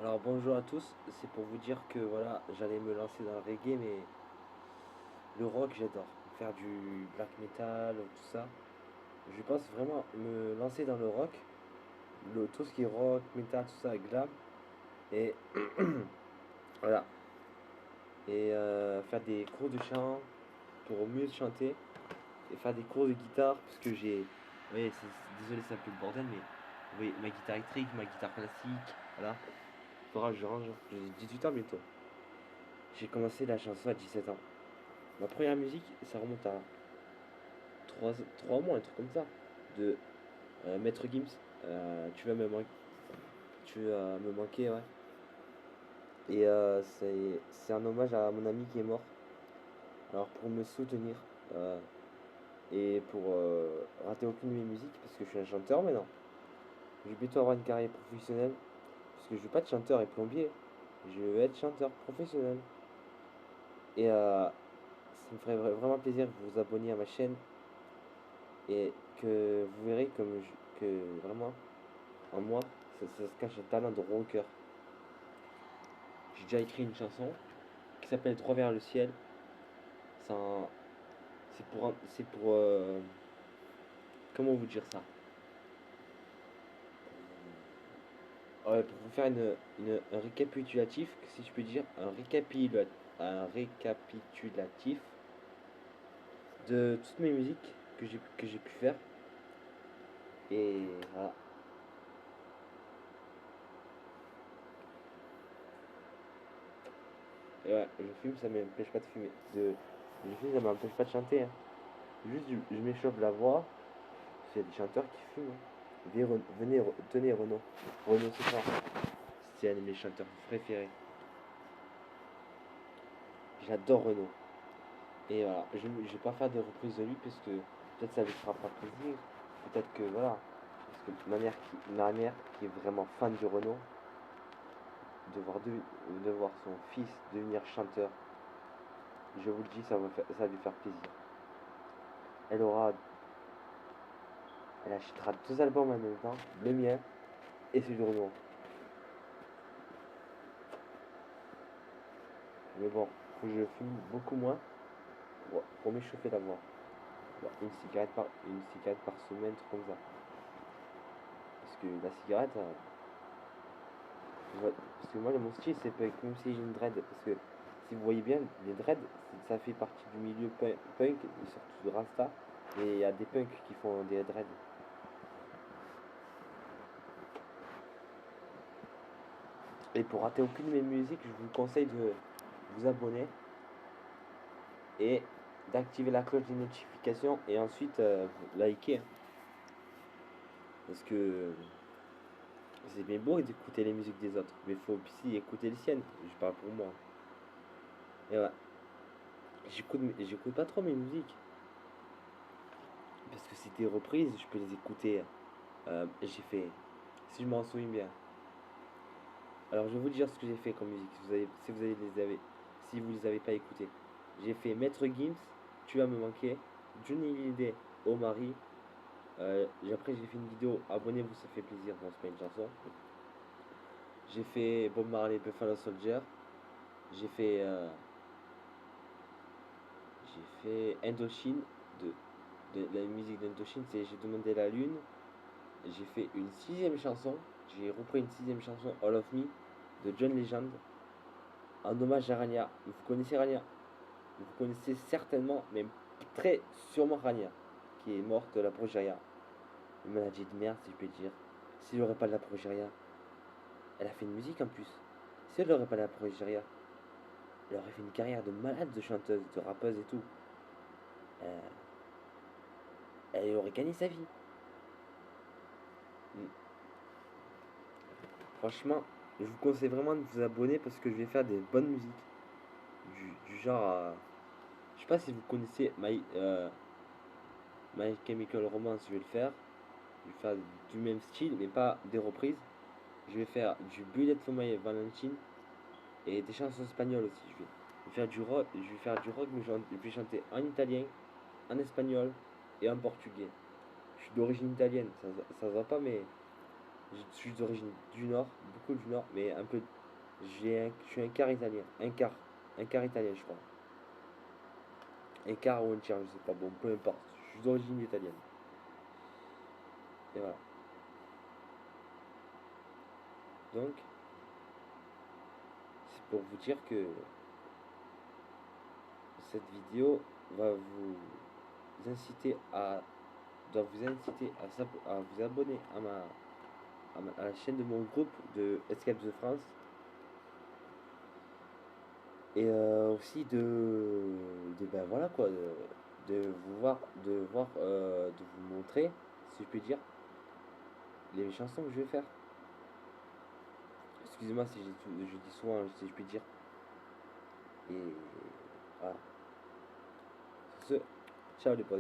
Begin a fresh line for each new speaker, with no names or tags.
Alors bonjour à tous, c'est pour vous dire que voilà, j'allais me lancer dans le reggae, mais le rock j'adore. Faire du black metal, tout ça. Je pense vraiment me lancer dans le rock, tout ce qui est rock, metal, tout ça, glam, et voilà. Et faire des cours de chant pour mieux chanter, et faire des cours de guitare, parce que j'ai. Oui, désolé, c'est un peu le bordel, mais oui, ma guitare électrique, ma guitare classique, voilà. Faudra que je range, j'ai 18 ans bientôt. J'ai commencé la chanson à 17 ans. Ma première musique, ça remonte à 3 mois, un truc comme ça, de Maître Gims. Tu vas me manquer, ouais. Et c'est un hommage à mon ami qui est mort. Alors pour me soutenir et pour rater aucune de mes musiques, parce que je suis un chanteur maintenant. Je vais bientôt avoir une carrière professionnelle, parce que je veux pas être chanteur et plombier. Je veux être chanteur professionnel. Et ça me ferait vraiment plaisir que vous vous abonniez à ma chaîne et que vous verrez que vraiment en moi, ça se cache un talent de rocker. J'ai déjà écrit une chanson qui s'appelle Trois vers le ciel. C'est un- c'est pour comment vous dire ça. Ouais, pour vous faire un récapitulatif, si je peux dire, un récapitulatif de toutes mes musiques que j'ai pu faire. Et voilà. Et ouais, je fume, ça m'empêche pas de fumer. Je fume, ça m'empêche pas de chanter, hein. Juste, je m'échauffe la voix. Il y a des chanteurs qui fument, hein. Venez, tenez Renaud. Renaud, c'est ça. C'est un de mes chanteurs préférés. J'adore Renaud. Et voilà, je ne vais pas faire des reprises de lui parce que peut-être ça lui fera pas plaisir. Peut-être que voilà. Parce que ma mère qui est vraiment fan du Renaud, de voir son fils devenir chanteur, je vous le dis, ça va lui faire plaisir. Elle aura, elle achètera deux albums en même temps, le mien et celui de Renaud. Mais bon, faut que je fume beaucoup moins pour m'échauffer la voix. Bon, une cigarette par semaine, truc comme ça. Parce que la cigarette, parce que moi, mon style, c'est pas comme si j'ai une dread. Parce que si vous voyez bien, les dreads, ça fait partie du milieu punk, et surtout de Rasta. Et il y a des punks qui font des dreads. Et pour rater aucune de mes musiques, je vous conseille de vous abonner et d'activer la cloche des notifications et ensuite liker, hein. Parce que c'est bien beau d'écouter les musiques des autres, mais il faut aussi écouter les siennes. Je parle pour moi. Et ouais, j'écoute pas trop mes musiques. Parce que c'est des reprises, je peux les écouter. J'ai fait, si je m'en souviens bien. Alors je vais vous dire ce que j'ai fait comme musique, si vous les avez pas écoutés. J'ai fait Maître Gims, Tu vas me manquer, Johnny Hallyday, Omari. Après j'ai fait une vidéo, abonnez-vous, ça fait plaisir, bon c'est pas une chanson. J'ai fait Bob Marley, Buffalo Soldier. J'ai fait, euh, j'ai fait Indochine, de la musique d'Indochine, c'est J'ai demandé la lune. J'ai fait une sixième chanson, j'ai repris une sixième chanson, All of Me, de John Legend, en hommage à Rania. Vous connaissez Rania? Vous connaissez certainement, même très sûrement Rania, qui est morte de la progéria. Une maladie de merde, si je peux dire. S'il n'aurait pas de la progéria, elle a fait une musique en plus. Si elle n'aurait pas de la progéria, elle aurait fait une carrière de malade, de chanteuse, de rappeuse et tout. Euh, Elle aurait gagné sa vie. Mm. Franchement, je vous conseille vraiment de vous abonner parce que je vais faire des bonnes musiques. Du genre je sais pas si vous connaissez My Chemical Romance, je vais le faire. Je vais faire du même style, mais pas des reprises. Je vais faire du Bullet for My Valentine et des chansons espagnoles aussi. Je vais faire du rock, mais je vais chanter en italien, en espagnol et en portugais. Je suis d'origine italienne, ça se voit pas, mais Je suis d'origine du Nord, beaucoup du Nord, mais un peu. Je suis un quart italien. Un quart italien, je crois. Un quart ou un tiers, je sais pas. Bon, peu importe. Je suis d'origine italienne. Et voilà. Donc, c'est pour vous dire que cette vidéo va vous inciter à, doit vous inciter à vous abonner à la chaîne de mon groupe de Escape the France et aussi ben voilà quoi, de vous voir, de vous montrer, si je peux dire, les chansons que je vais faire. Excusez-moi si je dis souvent, si je peux dire. Et voilà. Sur ce, ciao les boys.